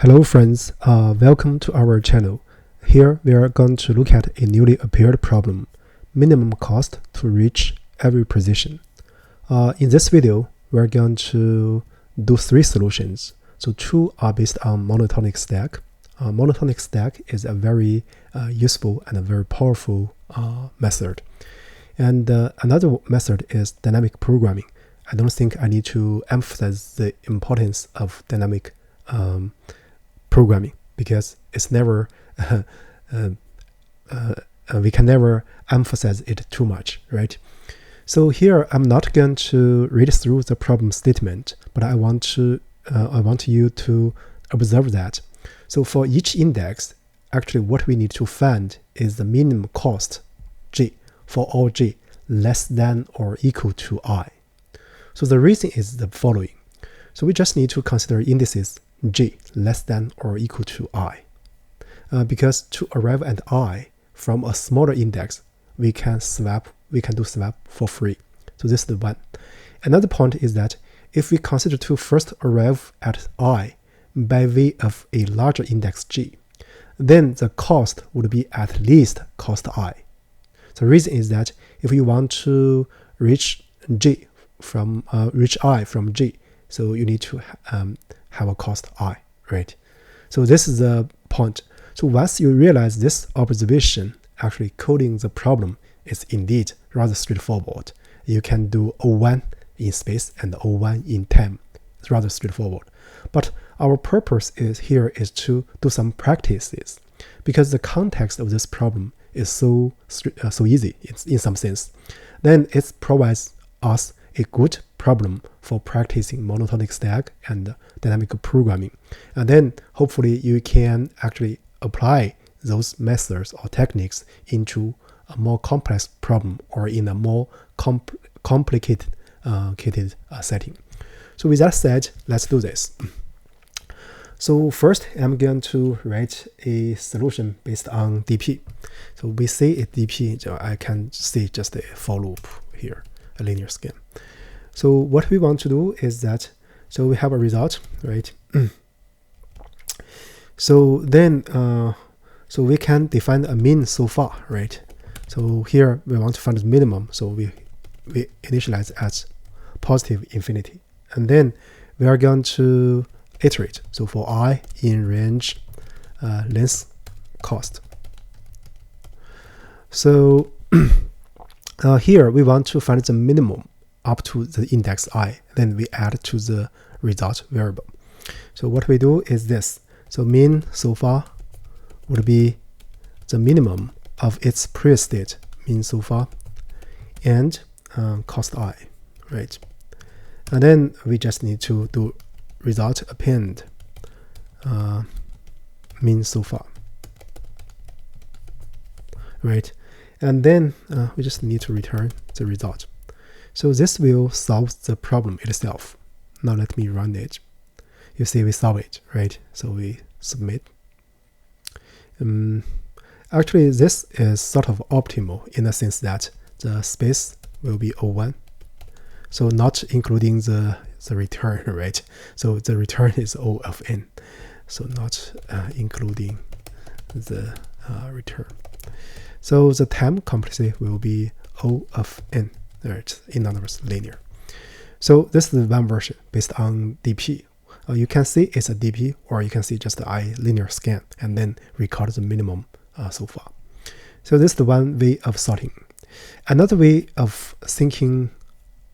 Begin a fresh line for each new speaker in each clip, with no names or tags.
Hello friends, welcome to our channel. Here we are going to look at a newly appeared problem, minimum cost to reach every position. In this video, we're going to do 3 solutions. So 2 are based on monotonic stack. Monotonic stack is a very useful and a very powerful method. And another method is dynamic programming. I don't think I need to emphasize the importance of dynamic programming because it's never we can never emphasize it too much, right? So here I'm not going to read through the problem statement, but I want you to observe that. So for each index, actually what we need to find is the minimum cost g for all g less than or equal to I. So the reason is the following. So we just need to consider indices g less than or equal to I. Because to arrive at I from a smaller index, we can do swap for free. So this is the one. Another point is that if we consider to first arrive at I by way of a larger index g, then the cost would be at least cost I. The reason is that if we want to reach I from g, so you need to have a cost I, right? So this is the point. So once you realize this observation, actually coding the problem is indeed rather straightforward. You can do O1 in space and O1 in time. It's rather straightforward. But our purpose here is to do some practices because the context of this problem is so easy in some sense. Then it provides us a good problem for practicing monotonic stack and dynamic programming. And then hopefully you can actually apply those methods or techniques into a more complex problem or in a more complicated setting. So with that said, let's do this. So first, I'm going to write a solution based on DP. So we say a DP, so I can see just a for loop here, a linear scheme. So what we want to do is that, so we have a result, right? So then, so we can define a mean so far, right? So here we want to find the minimum, so we initialize at positive infinity. And then we are going to iterate. So for I in range length cost. So here we want to find the minimum up to the index I, then we add to the result variable. So what we do is this. So min so far would be the minimum of its previous state, min so far, and cost I, right? And then we just need to do result append min so far, right? And then we just need to return the result. So this will solve the problem itself. Now let me run it. You see we solve it, right? So we submit. Actually, this is sort of optimal in the sense that the space will be O1. So not including the return, right? So the return is O of n. So not including the return. So the time complexity will be O of n. Right, in other words, linear. So this is one version based on DP. You can see it's a DP, or you can see just the I linear scan and then record the minimum so far. So this is the one way of sorting. Another way of thinking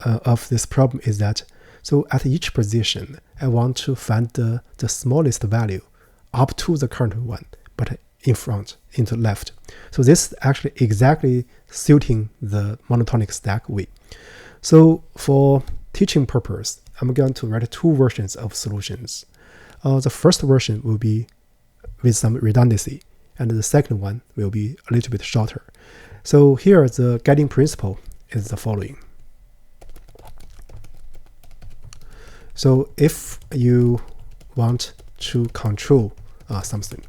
of this problem is that, so at each position, I want to find the smallest value up to the current one, but in front, into left. So this is actually exactly suiting the monotonic stack way. So for teaching purpose, I'm going to write 2 versions of solutions. The first version will be with some redundancy, and the second one will be a little bit shorter. So here the guiding principle is the following. So if you want to control something,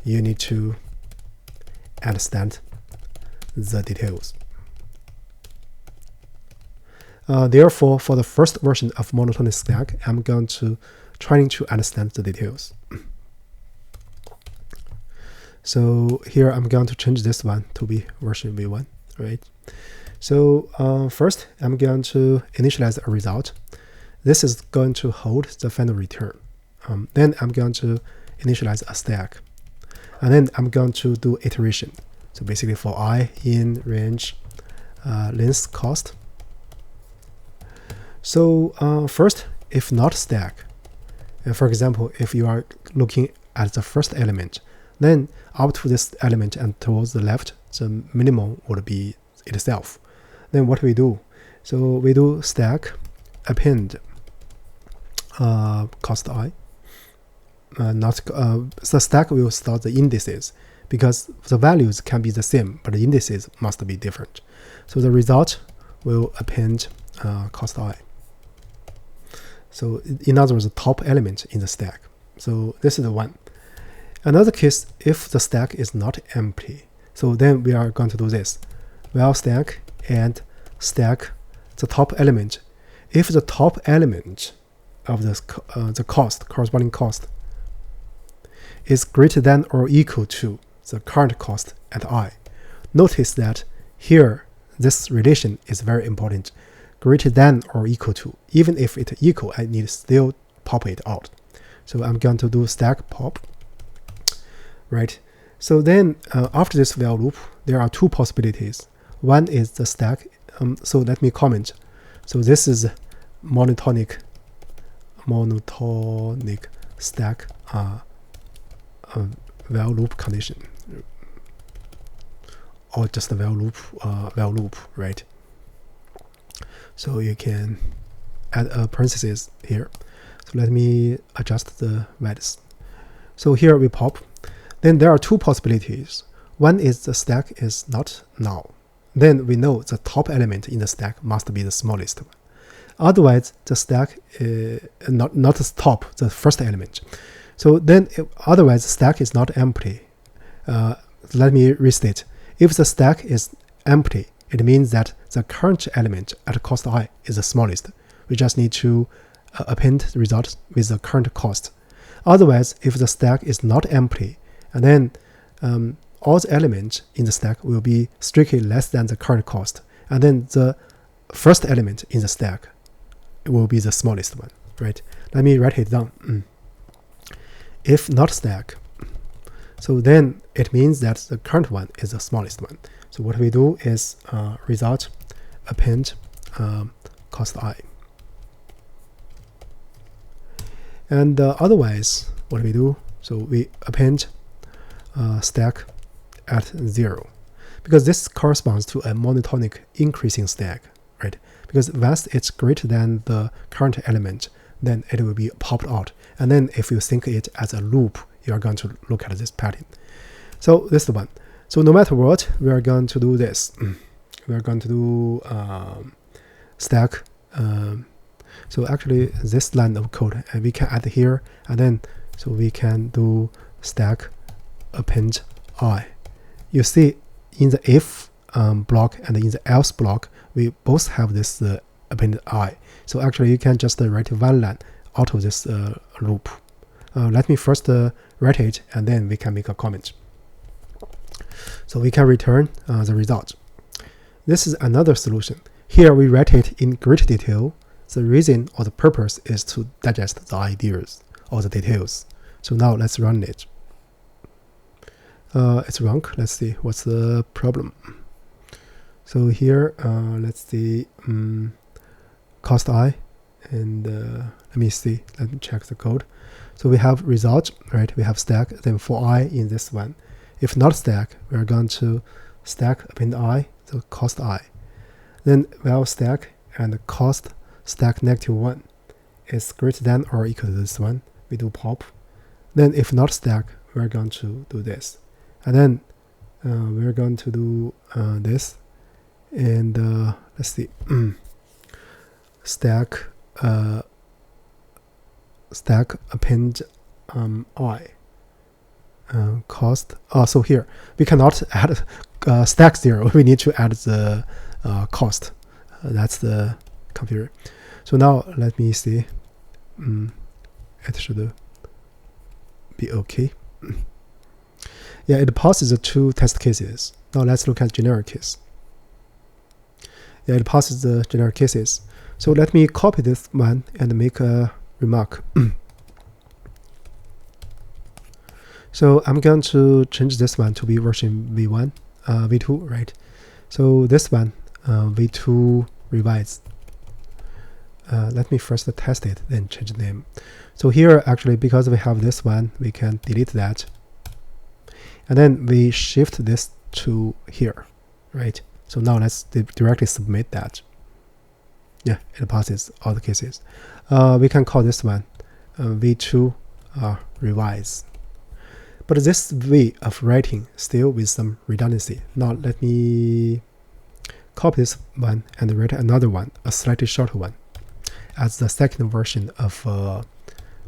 you need to understand the details. Therefore, for the first version of monotonic stack, I'm going to trying to understand the details. So here I'm going to change this one to be version v1, right? So first I'm going to initialize a result. This is going to hold the final return. Then I'm going to initialize a stack, and then I'm going to do iteration. So basically for I in range length cost. So first, if not stack, for example, if you are looking at the first element, then up to this element and towards the left, the minimum would be itself. Then what we do? So we do stack append cost I. The stack will store the indices because the values can be the same, but the indices must be different. So the result will append cost I. So in other words, the top element in the stack. So this is the one. Another case, if the stack is not empty, so then we are going to do this. While stack and stack the top element. If the top element of the corresponding cost is greater than or equal to the current cost at I. Notice that here this relation is very important. Greater than or equal to. Even if it's equal, I need to still pop it out. So I'm going to do stack pop. Right. So then after this while loop, there are two possibilities. One is the stack. So let me comment. So this is monotonic stack while loop condition, or just a while loop, right? So you can add a parenthesis here. So let me adjust the values. So here we pop. Then there are two possibilities. One is the stack is not null. Then we know the top element in the stack must be the smallest one. Otherwise, the stack not the top, the first element. So then, otherwise, the stack is not empty. Let me restate. If the stack is empty, it means that the current element at cost I is the smallest. We just need to append the result with the current cost. Otherwise, if the stack is not empty, and then all the elements in the stack will be strictly less than the current cost, and then the first element in the stack will be the smallest one, right? Let me write it down. If not stack, so then it means that the current one is the smallest one. So what we do is result append cost I. And otherwise, what we do, so we append stack at 0, because this corresponds to a monotonic increasing stack, right? Because once it's greater than the current element, then it will be popped out. And then if you think it as a loop, you are going to look at this pattern. So this is the one. So no matter what, we are going to do this. We are going to do stack. So actually, this line of code, and we can add here, and then so we can do stack append I. You see, in the if block and in the else block, we both have this append I. So actually, you can just write one line out of this loop. Let me first write it, and then we can make a comment. So we can return the result. This is another solution. Here we write it in great detail. The reason or the purpose is to digest the ideas or the details. So now let's run it. It's wrong. Let's see what's the problem. So here, let's see cost I, and let me see. Let me check the code. So we have result, right? We have stack. Then for I in this one, if not stack, we are going to stack append I, so cost I. Then while stack and cost stack -1 is greater than or equal to this one, we do pop. Then if not stack, we are going to do this. And then we're going to do this. And let's see, stack append I cost. So here we cannot add stack 0. We need to add the cost. That's the confusion. So now let me see. it should be okay. Yeah, it passes the 2 test cases. Now let's look at generic case. Yeah, it passes the generic cases. So let me copy this one and make a remark. So I'm going to change this one to be version V1, V2, right? So this one, V2 revised. Let me first test it, then change the name. So here, actually, because we have this one, we can delete that. And then we shift this to here, right? So now let's directly submit that. Yeah, it passes all the cases. We can call this one V2 revise. But this way of writing still with some redundancy. Now let me copy this one and write another one, a slightly shorter one, as the second version of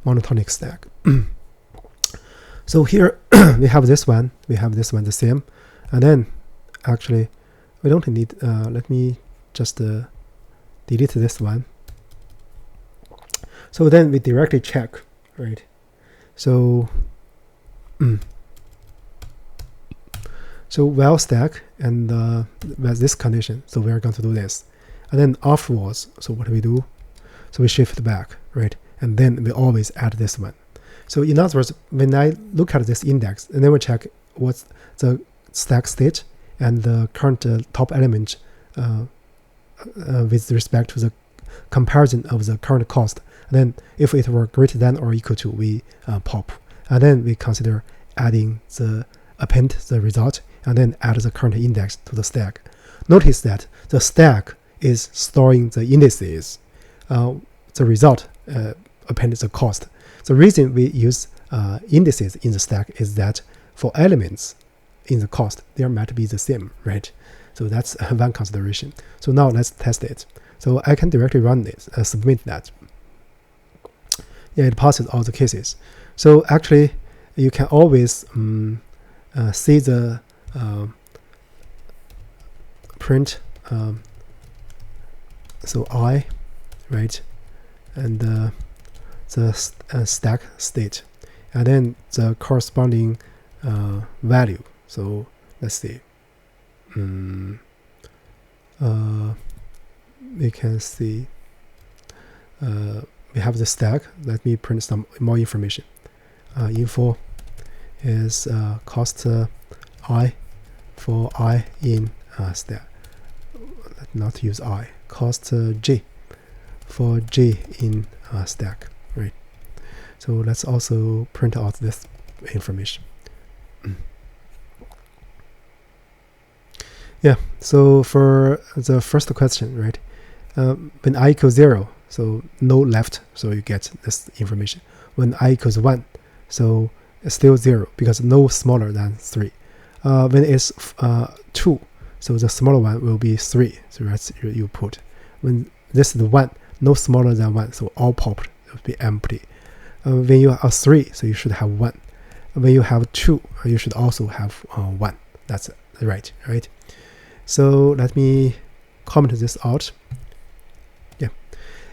monotonic stack. So here we have this one, the same, and then actually we don't need, let me just delete this one. So then we directly check, right? So so while stack and with this condition, so we are going to do this, and then afterwards, so what do we do? So we shift back, right? And then we always add this one. So in other words, when I look at this index, and then we check what's the stack state and the current top element with respect to the comparison of the current cost. And then if it were greater than or equal to, we pop. And then we consider adding append the result and then add the current index to the stack. Notice that the stack is storing the indices. The result append the cost. The reason we use indices in the stack is that for elements in the cost, they might be the same, right? So that's one consideration. So now let's test it. So I can directly run this, submit that. Yeah, it passes all the cases. So actually, you can always see the print. So I, right, and the stack state, and then the corresponding value. So let's see. We can see we have the stack. Let me print some more information. Info is cost I for I in stack. Let's not use I. Cost J for J in stack, right? So let's also print out this information. Yeah, so for the first question, right, when I equals 0, so no left, so you get this information. When I equals 1, so it's still 0 because no smaller than 3. When it's 2, so the smaller one will be 3, so that's you put. When this is 1, no smaller than 1, so all popped, it will be empty. When you are 3, so you should have 1. When you have 2, you should also have 1. That's right? So let me comment this out. Yeah,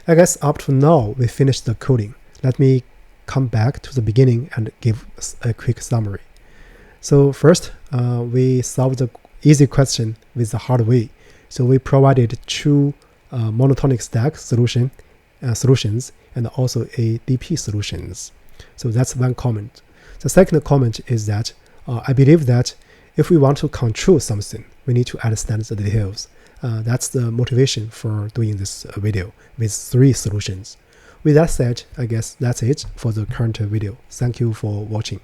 I guess up to now we finished the coding. Let me come back to the beginning and give a quick summary. So first, we solved the easy question with the hard way. So we provided 2 monotonic stack solutions and also a DP solutions. So that's one comment. The second comment is that I believe that if we want to control something, we need to understand the details. That's the motivation for doing this video with 3 solutions. With that said, I guess that's it for the current video. Thank you for watching.